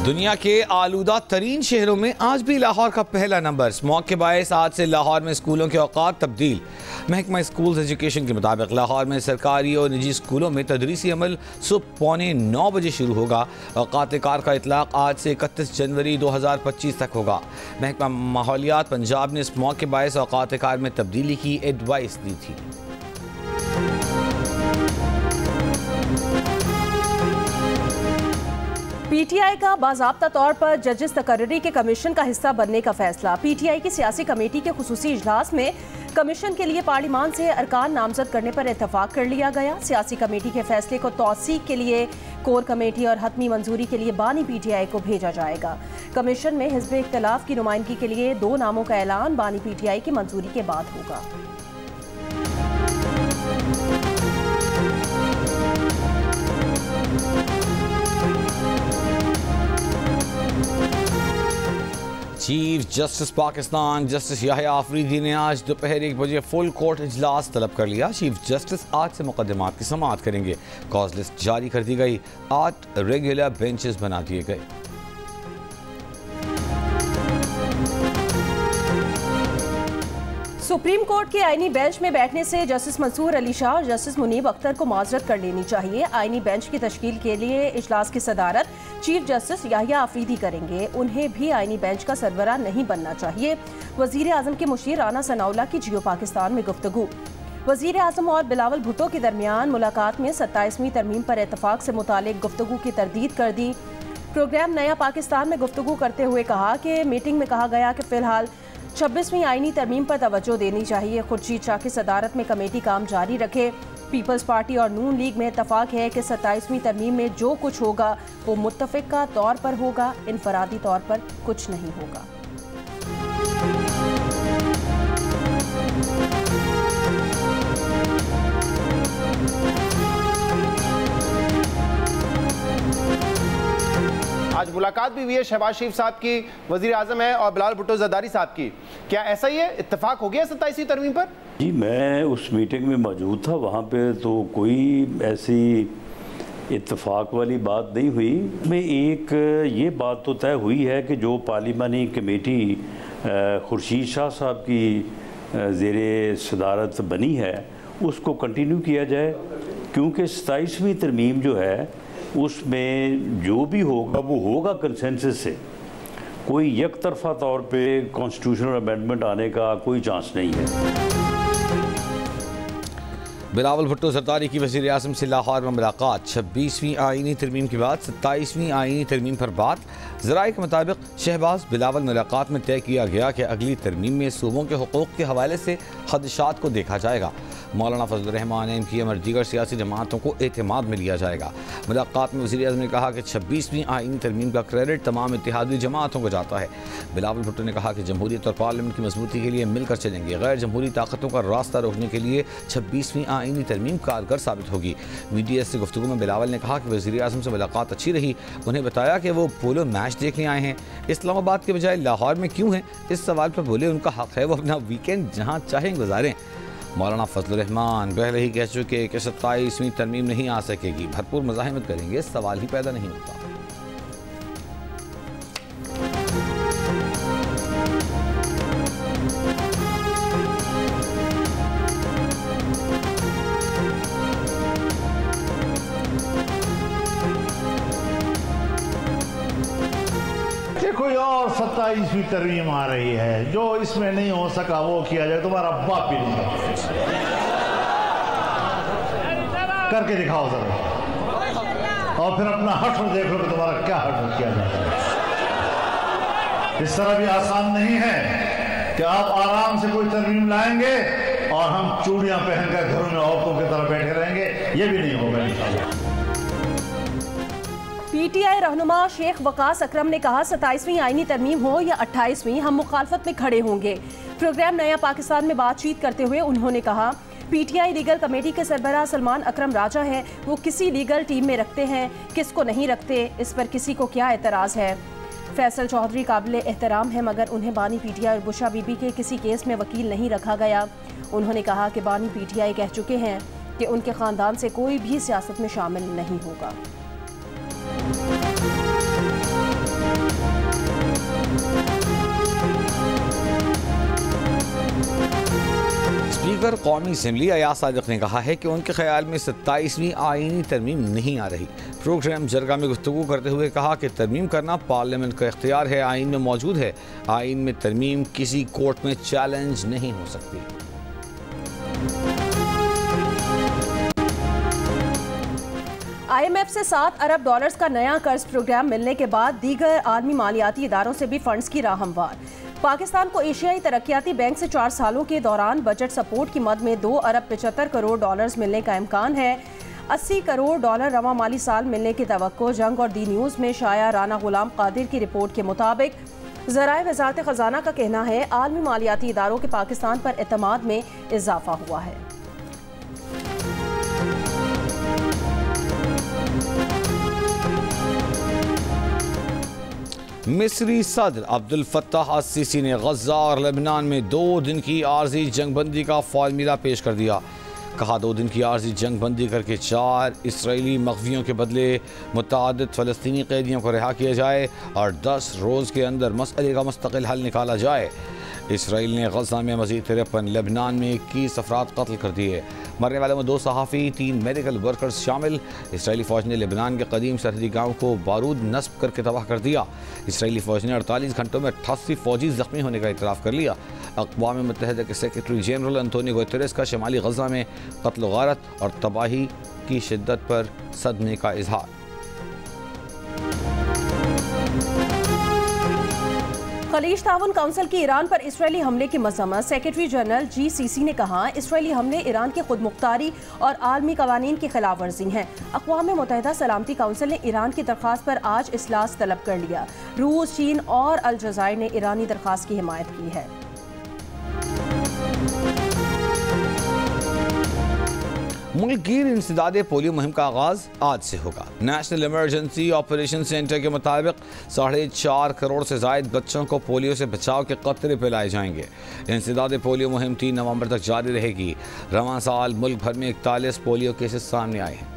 दुनिया के आलूदा तरीन शहरों में आज भी लाहौर का पहला नंबर। स्मॉग के बायस आज से लाहौर में स्कूलों के औकात तब्दील। महकमा स्कूल्स एजुकेशन के मुताबिक लाहौर में सरकारी और निजी स्कूलों में तदरीसी अमल सुबह 8:45 बजे शुरू होगा। औकात कार का इतलाक आज से 31 जनवरी 2025 तक होगा। महकमा माहौलियात पंजाब ने स्मॉग के बायस औकात कार में तब्दीली की एडवाइस दी थी। पीटीआई का बाज़ाब्ता तौर पर जजेस तकर्री के कमीशन का हिस्सा बनने का फैसला। पीटीआई की सियासी कमेटी के खुसूसी इजलास में कमीशन के लिए पार्लिमान से अरकान नामजद करने पर इत्तफाक कर लिया गया। सियासी कमेटी के फैसले को तौसीक के लिए कोर कमेटी और हतमी मंजूरी के लिए बानी पीटीआई को भेजा जाएगा। कमीशन में हिज़्ब इख्तिलाफ की नुमाइंदगी के लिए 2 नामों का ऐलान बानी पीटीआई की मंजूरी के बाद होगा। Chief justice Pakistan justice Yahya Afridi ने आज दोपहर 1 बजे फुल कोर्ट इजलास तलब कर लिया। चीफ जस्टिस आज से मुकदमात की समाअत करेंगे। कॉज लिस्ट जारी कर दी गई। 8 रेगुलर बेंचेस बना दिए गए। सुप्रीम कोर्ट के आईनी बेंच में बैठने से जस्टिस मंसूर अली शाह और जस्टिस मुनीब अख्तर को माजरत कर लेनी चाहिए। आईनी बेंच की तश्कील के लिए इजलास की सदारत चीफ जस्टिस याहिया अफरीदी करेंगे। उन्हें भी आईनी बेंच का सरबराह नहीं बनना चाहिए। वजीर आजम के मुशीर राना सनाउल्लाह की जियो पाकिस्तान में गुफ्तगू। वजीर आजम और बिलावल भुट्टो के दरमियान मुलाकात में 27वीं तरमीम पर इत्तफाक से मुतालिक गुफ्तगू की तरदीद कर दी। प्रोग्राम नया पाकिस्तान में गुफ्तगू करते हुए कहा कि मीटिंग में कहा गया कि फिलहाल 26वीं आईनी तरमीम पर तवज्जो देनी चाहिए। खुर्शीद शाह की सदारत में कमेटी काम जारी रखे। पीपल्स पार्टी और नून लीग में इत्तफाक है कि 27वीं तरमीम में जो कुछ होगा वो मुत्तफ़िका तौर पर होगा, इनफरादी तौर पर कुछ नहीं होगा। आज मुलाकात भी हुई है शहबाज शरीफ साहब की, वजीर आजम है, और बिलावल भुट्टो ज़रदारी साहब की। क्या ऐसा ही है, इत्तेफाक हो गया 27वीं तरमीम पर? जी, मैं उस मीटिंग में मौजूद था। वहाँ पे तो कोई ऐसी इत्तेफाक वाली बात नहीं हुई। में एक ये बात तो तय हुई है कि जो पार्लिमानी कमेटी खुर्शीद शाह साहब की ज़ेरे सदारत बनी है उसको कंटिन्यू किया जाए, क्योंकि 27वीं तरमीम जो है उसमें जो भी होगा वो होगा कंसेंसस से। कोई एक तरफा तौर पे कॉन्स्टिट्यूशनल अमेंडमेंट आने का कोई चांस नहीं है। बिलावल भुट्टो ज़रदारी की वज़ीर आज़म से लाहौर में मुलाकात। 26वीं आईनी तरमीम के बाद 27वीं आईनी तरमीम पर बात। ज़राए के मुताबिक शहबाज बिलावल मुलाकात में तय किया गया कि अगली तरमीम में सूबों के हुकूक़ के हवाले से खदशात को देखा जाएगा। मौलाना फजल रहमान एमपीएम और दीगर सियासी जमातों को एतमाद में लिया जाएगा। मुलाकात में वज़ीर आज़म ने कहा कि 26वीं आईनी तरमीम का क्रेडिट तमाम इत्तेहादी जमातों को जाता है। बिलावल भुट्टो ने कहा कि जमहूरियत और पार्लियामेंट की मजबूती के लिए मिलकर चलेंगे। गैर जमहूरी ताकतों का रास्ता रोकने के लिए 26वीं आईनी तरमीम कारगर साबित होगी। मीडिया से गुफ्तगू में बिलावल ने कहा कि वज़ीर आज़म से मुलाकात अच्छी रही। उन्हें बताया कि वो पोलो मैच देखने आए हैं, इस्लामाबाद के बजाय लाहौर में क्यों हैं। इस सवाल पर बोले उनका हक़ है, वो अपना वीकेंड जहाँ चाहें गुजारें। मौलाना फजल रहमान पहले ही कह चुके कि 27वीं तरमीम नहीं आ सकेगी। भरपूर मज़ाहिमत करेंगे, सवाल ही पैदा नहीं होता। कोई और 27वीं तरमीम आ रही है, जो इसमें नहीं हो सका वो किया जाए। तुम्हारा बाप भी नहीं करके दिखाओ जरा, और फिर अपना हश्र देख लो कि तुम्हारा क्या हश्र किया जाता है। इस तरह भी आसान नहीं है कि आप आराम से कोई तरमीम लाएंगे और हम चूड़ियां पहनकर घरों में औरतों की तरह बैठे रहेंगे। ये भी नहीं होगा इंशाअल्लाह। पीटीआई रहनुमा शेख वकास अकरम ने कहा 27वीं आईनी तरमीम हो या 28वीं, हम मुखालफत में खड़े होंगे। प्रोग्राम नया पाकिस्तान में बातचीत करते हुए उन्होंने कहा पीटीआई लीगल कमेटी के सरबराह सलमान अकरम राजा हैं, वो किसी लीगल टीम में रखते हैं, किसको नहीं रखते, इस पर किसी को क्या एतराज़ है। फैसल चौधरी काबिल एहतराम है, मगर उन्हें बानी पीटीआई और बुशा बीबी के किसी केस में वकील नहीं रखा गया। उन्होंने कहा कि बानी पीटीआई कह चुके हैं कि उनके ख़ानदान से कोई भी सियासत में शामिल नहीं होगा। स्पीकर कौमी असम्बली अयाज सादिक ने कहा है कि उनके ख्याल में 27वीं आईनी तरमीम नहीं आ रही। प्रोग्राम जरगा में गुफ्तगू करते हुए कहा कि तरमीम करना पार्लियामेंट का इख्तियार है, आइन में मौजूद है। आइन में तरमीम किसी कोर्ट में चैलेंज नहीं हो सकती। IMF से $7 अरब का नया कर्ज प्रोग्राम मिलने के बाद दीगर आलमी मालियाती इदारों से भी फंड्स की राह हमवार। पाकिस्तान को एशियाई तरक्याती बैंक से 4 सालों के दौरान बजट सपोर्ट की मद में $2 अरब 75 करोड़ मिलने का इम्कान है। $80 करोड़ रवा माली साल मिलने की तवक्को। जंग और दी न्यूज़ में शाया राना गुलाम कादिर की रिपोर्ट के मुताबिक ज़राए वज़ारत ख़ज़ाना का कहना है आलमी मालियाती इदारों के पाकिस्तान पर एतमाद में इजाफा हुआ है। मिस्री सदर अब्दुल फत्ताह अस-सीसी ने गज़ा और लेबनान में 2 दिन की आर्जी जंगबंदी का फॉर्मूला पेश कर दिया। कहा 2 दिन की आर्जी जंगबंदी करके 4 इसराइली मग़वियों के बदले मुतअद्दिद फ़लस्तीनी कैदियों को रिहा किया जाए और 10 रोज़ के अंदर मसले का मुस्तकिल हल निकाला जाए। इसराइल ने गज़ा में मज़ीद 53, लेबनान में 21 अफराद कत्ल कर दिए। मरने वालों में 2 सहाफ़ी, 3 मेडिकल वर्कर्स शामिल। इसराइली फ़ौज ने लेबनान के कदीम सरहदी गाँव को बारूद नस्ब करके तबाह कर दिया। इसराइली फ़ौज ने 48 घंटों में 88 फ़ौजी ज़ख्मी होने का इतराफ़ कर लिया। अक़वाम मुत्तहिदा के सेक्रेटरी जनरल अंतोनियो गुतेरेस का शमाली गज़ा में कत्ल गारत और तबाही की शिद्दत पर सदमे का इजहार। खलीज ताउन काउंसिल की ईरान पर इसराइली हमले की मज़म्मत। सेक्रेटरी जनरल GCC ने कहा इसराइली हमले ईरान की खुदमुख्तारी और आलमी कवानीन की खिलाफ वर्जी हैं। अक़वाम मुत्तहिदा सलामती काउंसिल ने ईरान की दरख्वास्त पर आज इजलास तलब कर लिया। रूस, चीन और अलजज़ायर ने ईरानी दरख्वास्त की हिमायत की है। मुल्क गिर इंसदाद पोलियो मुहिम का आगाज आज से होगा। नेशनल इमरजेंसी ऑपरेशन सेंटर के मुताबिक 4.5 करोड़ से ज़ायद बच्चों को पोलियो से बचाव के कतरे पिलाए जाएंगे। इंसदाद पोलियो मुहिम 3 नवंबर तक जारी रहेगी। रवां साल मुल्क भर में 41 पोलियो केसेस सामने आए हैं।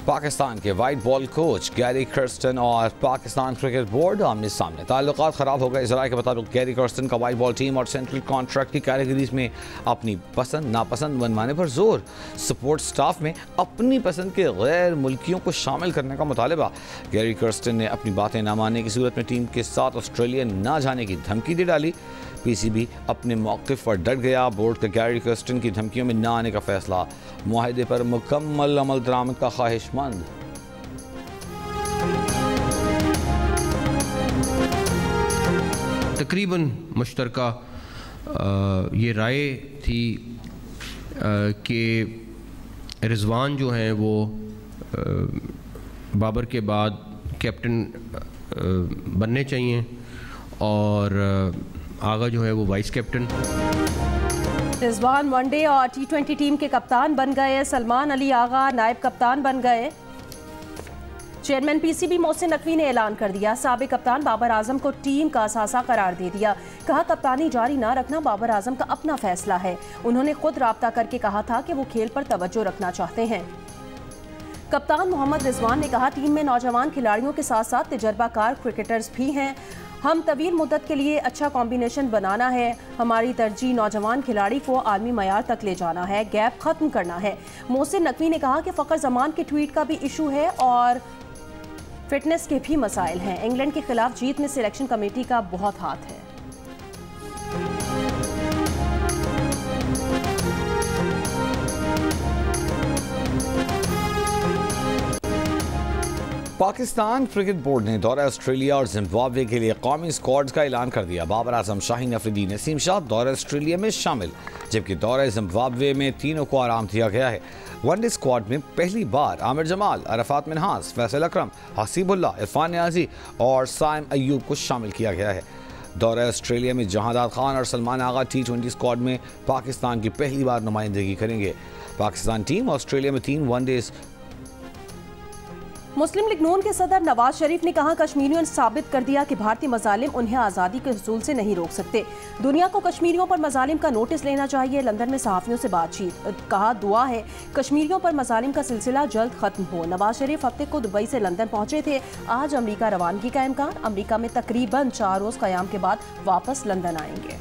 पाकिस्तान के white ball coach Gary Kirsten और पाकिस्तान क्रिकेट बोर्ड आमने सामने। ताल्लुकात ख़राब हो गए। ज़राए के मुताबिक गैरी कर्स्टन का वाइट बॉल टीम और सेंट्रल कॉन्ट्रैक्ट की कैटेगरीज में अपनी पसंद नापसंद मनवाने पर जोर। सपोर्ट स्टाफ में अपनी पसंद के गैर मुल्कियों को शामिल करने का मुतालबा। गैरी कर्स्टन ने अपनी बातें ना मानने की सूरत में टीम के साथ ऑस्ट्रेलिया ना जाने की धमकी दे डाली। PCB अपने मौक़िफ़ पर डट गया। बोर्ड का गैरी कर्स्टन की धमकियों में ना आने का फैसला। मुआहदे पर मुकम्मल अमल दरामद का ख्वाहिशमंद। तकरीबन मुश्तरका ये राय थी कि रिजवान जो हैं वो बाबर के बाद कैप्टन बनने चाहिए और आगा जो है वो वाइस कैप्टन। रिजवान वनडे और T20 टीम के कप्तान बन गए। सलमान अली आगा नायब कप्तान बन गए। चेयरमैन PCB मोहसिन नकवी ने ऐलान कर दिया। साबिक कप्तान बाबर आजम को टीम का असासा करार दे दिया। कहा कप्तानी जारी ना रखना बाबर आजम का अपना फैसला है। उन्होंने खुद राब्ता करके कहा था कि वो खेल पर तवज्जो रखना चाहते हैं। कप्तान मोहम्मद रिजवान ने कहा टीम में नौजवान खिलाड़ियों के साथ साथ तजर्बाकार क्रिकेटर्स भी हैं। हम तवील मुद्दत के लिए अच्छा कॉम्बिनेशन बनाना है। हमारी तरजीह नौजवान खिलाड़ी को आलमी मयार तक ले जाना है, गैप खत्म करना है। मोहसिन नकवी ने कहा कि फ़खर जमान के ट्वीट का भी इशू है और फिटनेस के भी मसाइल हैं। इंग्लैंड के खिलाफ जीत में सिलेक्शन कमेटी का बहुत हाथ है। पाकिस्तान क्रिकेट बोर्ड ने दौरा ऑस्ट्रेलिया और जिम्बाब्वे के लिए कौमी स्क्वाड्स का ऐलान कर दिया। बाबर आजम, शाहीन अफरीदी, नसीम शाह दौरा ऑस्ट्रेलिया में शामिल, जबकि दौरा जिम्बाब्वे में तीनों को आराम दिया गया है। वनडे स्क्वाड में पहली बार आमिर जमाल, अरफात मिनहास, फैसल अकरम, हसीबुल्लाह, इरफान नियाजी और साइम अयूब को शामिल किया गया है। दौरा ऑस्ट्रेलिया में जहांदार खान और सलमान आगा T20 स्क्वाड में पाकिस्तान की पहली बार नुमाइंदगी करेंगे। पाकिस्तान टीम ऑस्ट्रेलिया में 3 वनडेज। मुस्लिम लीग नून के सदर नवाज शरीफ ने कहा कश्मीरियों ने साबित कर दिया कि भारतीय मजालिम उन्हें आज़ादी के हुसूल से नहीं रोक सकते। दुनिया को कश्मीरियों पर मजालिम का नोटिस लेना चाहिए। लंदन में सहाफ़ियों से बातचीत। कहा दुआ है कश्मीरियों पर मजालिम का सिलसिला जल्द खत्म हो। नवाज शरीफ हफ्ते को दुबई से लंदन पहुंचे थे। आज अमरीका रवानगी का इम्कान। अमरीका में तकरीबन 4 रोज़ क़याम के बाद वापस लंदन आएंगे।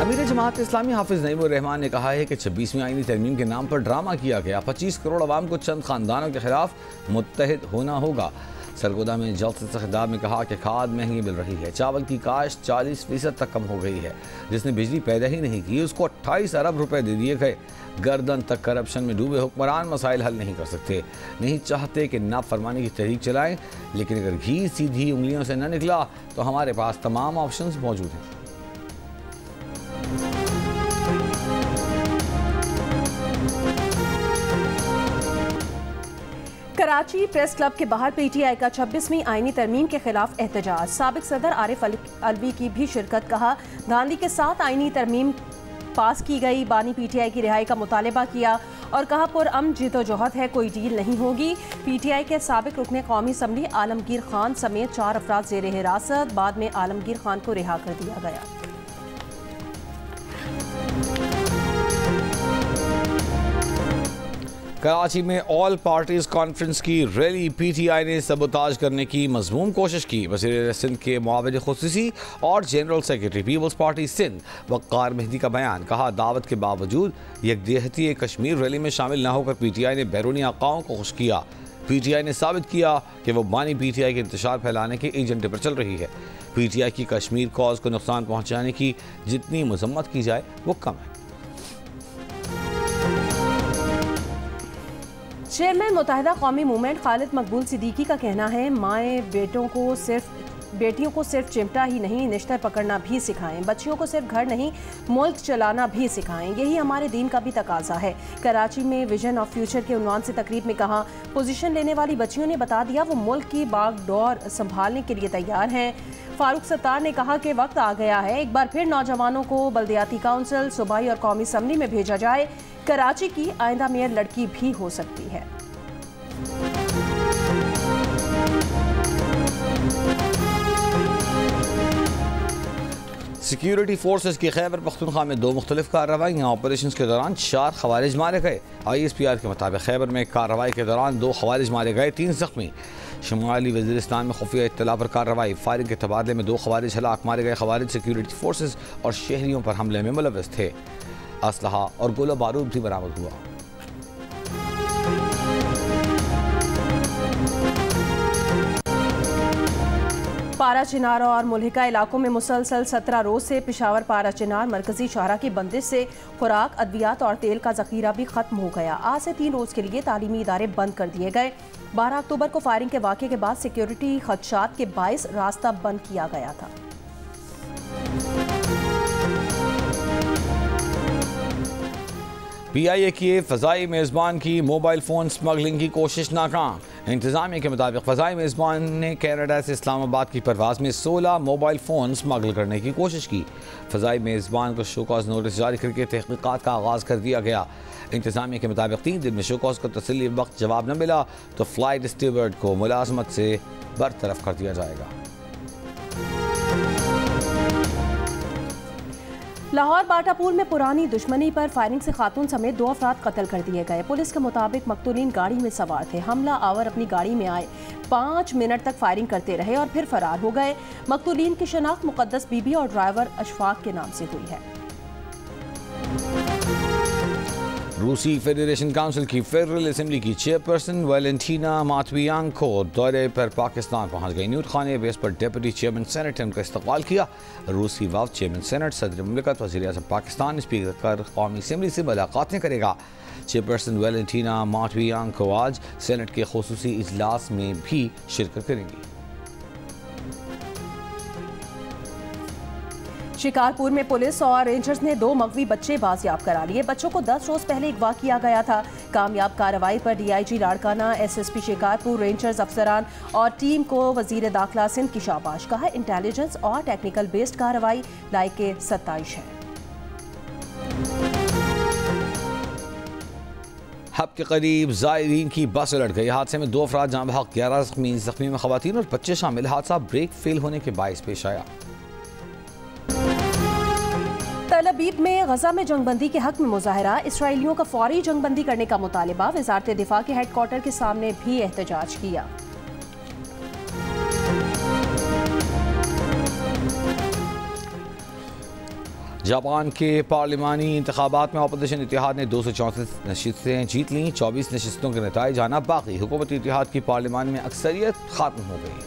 अमीर जमात इस्लामी हाफिज नईमुर रहमान ने कहा है कि 26वीं आईनी तरमीम के नाम पर ड्रामा किया गया। 25 करोड़ अवाम को चंद खानदानों के खिलाफ मुत्तहिद होना होगा। सरगोदा में जल्द से खिताब में कहा कि खाद महंगी मिल रही है, चावल की काश्त 40% तक कम हो गई है। जिसने बिजली पैदा ही नहीं की उसको 28 अरब रुपए दे दिए गए। गर्दन तक करप्शन में डूबे हुक्मरान मसाइल हल नहीं कर सकते, नहीं चाहते कि नाफरमानी की तहरीक चलाएं, लेकिन अगर घी सीधी उंगलियों से न निकला तो हमारे पास तमाम ऑप्शंस मौजूद हैं। कराची प्रेस क्लब के बाहर पीटीआई का 26वीं आईनी तरमीम के खिलाफ एहतजाज। साबिक सदर आरिफ अलवी की भी शिरकत। कहा धांधली के साथ आईनी तरमीम पास की गई। बानी पीटीआई की रिहाई का मुतालबा किया और कहा पुरअमन जिदोजहद है, कोई डील नहीं होगी। पीटीआई के साबिक रुकने कौमी असम्बली आलमगीर खान समेत 4 अफराद जेर हिरासत। बाद में आलमगीर खान को रिहा कर दिया गया। कराची में ऑल पार्टीज कॉन्फ्रेंस की रैली पीटीआई ने सबोताज करने की मज़मूम कोशिश की। वज़ीर सिंध के मुआविन खुसूसी और जनरल सेक्रेटरी पीपल्स पार्टी सिंध वक़ार मेहदी का बयान। कहा दावत के बावजूद यकदेहती कश्मीर रैली में शामिल न होकर पीटीआई ने बैरूनी आकाओं को खुश किया। पीटीआई ने साबित किया कि वो बानी पीटीआई के इंतशार फैलाने के एजेंडे पर चल रही है। पीटीआई की कश्मीर कॉज को नुकसान पहुँचाने की जितनी मजम्मत की जाए वो कम है। चेयरमैन मुत्तहिदा कौमी मूवमेंट खालिद मकबूल सिद्दीकी का कहना है माएँ बेटियों को सिर्फ चिमटा ही नहीं निश्तर पकड़ना भी सिखाएं, बच्चियों को सिर्फ घर नहीं मुल्क चलाना भी सिखाएं, यही हमारे दीन का भी तकाजा है। कराची में विजन ऑफ फ्यूचर के उन्वान से तकरीब में कहा पोजीशन लेने वाली बच्चियों ने बता दिया वो मुल्क की बागडोर संभालने के लिए तैयार हैं। फारूक सत्तार ने कहा कि वक्त आ गया है एक बार फिर नौजवानों को बल्दियाती काउंसिल, सूबाई और कौमी असम्बली में भेजा जाए। कराची की आइंदा मेयर लड़की भी हो सकती है। सिक्योरिटी फोर्सेस की खैबर पख्तूनख्वा में 2 मुख्तलिफ कार्रवाइयाँ। ऑपरेशन के दौरान 4 खवारिज मारे गए। ISPR के मुताबिक खैबर में कार्रवाई के दौरान 2 खवारिज मारे गए, 3 जख्मी। शुमाली वज़ीरिस्तान में खुफिया इत्तला पर कार्रवाई। फायरिंग के तबादले में 2 खवारिज हलाक मारे गए। खवारिज सिक्योरिटी फोर्सेस और शहरियों पर हमले में मुलव्वस थे। असलहा और गोला बारूद भी बरामद हुआ। पारा चिनार और मुल्हिका इलाकों में मुसलसल 17 रोज से पेशावर पारा चिनार मरकजी शाहरा की बंदिश से खुराक, अद्वियात और तेल का जखीरा भी खत्म हो गया। आज से 3 रोज के लिए तालीमी इदारे बंद कर दिए गए। 12 अक्टूबर को फायरिंग के वाक़े के बाद सिक्योरिटी खदशात के बाइस रास्ता बंद किया गया था। PIA की फ़ज़ाई मेज़बान की मोबाइल फ़ोन स्मगलिंग की कोशिश नाकाम। इंतज़ामिया के मुताबिक फ़ज़ाई मेज़बान ने कनाडा से इस्लामाबाद की परवाज़ में 16 मोबाइल फ़ोन स्मगल करने की कोशिश की। फ़ज़ाई मेज़बान को शोकॉज नोटिस जारी करके तहक़ीक़ात का आगाज़ कर दिया गया। इंतज़ामिया के मुताबिक 3 दिन में शोकॉज को तसल्ली वक्त जवाब न मिला तो फ़्लाइट स्टीवर्ड को मुलाज़मत से बरतरफ कर दिया जाएगा। लाहौर बाटापुर में पुरानी दुश्मनी पर फायरिंग से खातून समेत 2 अफराद कत्ल कर दिए गए। पुलिस के मुताबिक मकतूलीन गाड़ी में सवार थे। हमला आवर अपनी गाड़ी में आए, 5 मिनट तक फायरिंग करते रहे और फिर फरार हो गए। मकतूलीन की शनाख्त मुकद्दस बीबी और ड्राइवर अशफाक के नाम से हुई है। रूसी फेडरेशन काउंसिल की फेडरल असेंबली की चेयरपर्सन वैलेंटीना मातवियांको दौरे पर पाकिस्तान पहुंच गई। न्यूट खान एयरबेस पर डिप्टी चेयरमैन सेनेट ने उनका इस्तकबाल किया। रूसी वफ़द चेयरमैन सेनेट, सदर मुमलिकत, वज़ीर आज़म पाकिस्तान, स्पीकर कौमी असम्बली से मुलाकातें करेगा। चेयरपर्सन वैलेंटीना मातवियांको आज सेनेट के खुसूसी इजलास में भी शिरकत करेंगी। शिकारपुर में पुलिस और रेंजर्स ने 2 मगवी बच्चे बाजियाब करा लिए। बच्चों को 10 रोज पहले अगवा किया गया था। कामयाब कार्रवाई पर DIG Larkana, SSP Shikarpur, rangers अफसरान और टीम को वजीर दाखिला सिंध की शाबाश। कहा इंटेलिजेंस और टेक्निकल बेस्ड कार्रवाई लायके 27 है। हब के करीब ज़ायरीन की बस उलट गई। हादसे में 2 अफराद जाँ बहक, 11 जख्मी में खवातीन और बच्चे शामिल। हादसा ब्रेक फेल होने के बायस पेश आया। तल अबीब में गजा में जंगबंदी के हक में मुजाहरा। इसराइलियों का फौरी जंगबंदी करने का मुतालिबा। वजारत दिफा के हेडक्वार्टर के सामने भी एहतजाज किया। जापान के पार्लिमानी इंतखाबात में अपोजिशन इत्तेहाद ने 234 नशिस्तें जीत लीं। 24 नशिस्तों के नतीजे जाना बाकी। हुकूमती इत्तेहाद की पार्लिमान में अक्सरियत खत्म हो गई।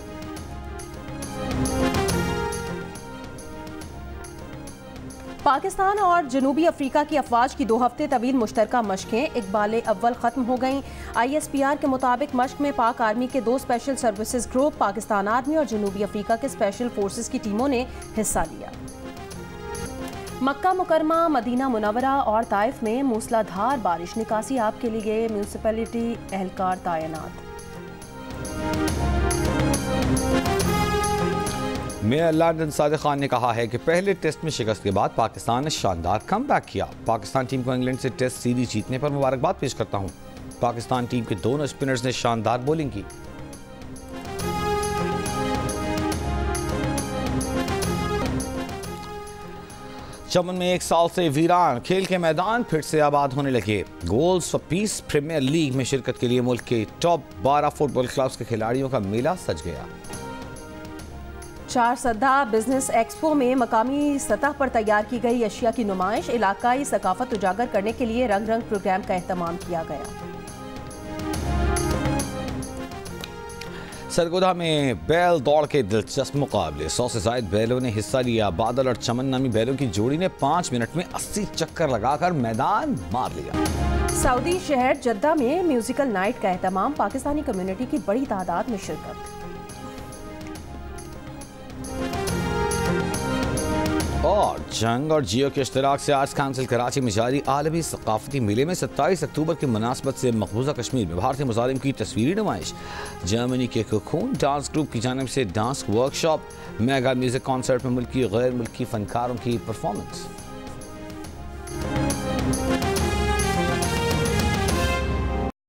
पाकिस्तान और जनूबी अफ्रीका की अफवाज की 2 हफ्ते तवील मुश्तरका मशकें इकबाल अव्वल ख़त्म हो गईं। ISPR के मुताबिक मशक में पाक आर्मी के 2 special services group, Pakistan army और जनूबी अफ्रीका के स्पेशल फोर्सेस की टीमों ने हिस्सा लिया। मक्का मुकरमा, मदीना मुनव्वरा और ताइफ में मूसलाधार बारिश। निकासी आप के लिए म्यूनसिपैलिटी एहलकार तैनात। मेयर लंदन सादिक खान ने कहा है कि पहले टेस्ट में शिकस्त के बाद पाकिस्तान ने शानदार कमबैक किया। पाकिस्तान टीम को इंग्लैंड से टेस्ट सीरीज जीतने पर मुबारकबाद पेश करता हूं। पाकिस्तान टीम के दोनों स्पिनर्स ने शानदार बॉलिंग की। चमन में 1 साल से वीरान खेल के मैदान फिर से आबाद होने लगे। Goals for peace premier league में शिरकत के लिए मुल्क के टॉप 12 फुटबॉल क्लब्स के खिलाड़ियों का मेला सज गया। 4 सदा बिजनेस एक्सपो में मकामी सतह पर तैयार की गई अशिया की नुमाइश। इलाकाई सकाफत उजागर करने के लिए रंग रंग प्रोग्राम का एहतमाम किया गया। सरगोधा में बैल दौड़ के दिलचस्प मुकाबले। 100 से ज्यादा बैलों ने हिस्सा लिया। बादल और चमन नामी बैलों की जोड़ी ने 5 मिनट में 80 चक्कर लगाकर मैदान मार लिया। सऊदी शहर जद्दा में म्यूजिकल नाइट का एहतमाम। पाकिस्तानी कम्युनिटी की बड़ी तादाद में शिरकत। और जंग और जियो के इश्तराक से आज काउंसिल कराची में जारी आलमी सकाफती मेले में 27 अक्टूबर की मुनासबत से मकबूजा कश्मीर में भारतीय मुजालिम की तस्वीरी नुमाइश। जर्मनी के कोकून डांस ग्रुप की जानिब से dance workshop. Mega music concert में मुल्की गैर मुल्की फनकारों की परफॉर्मेंस।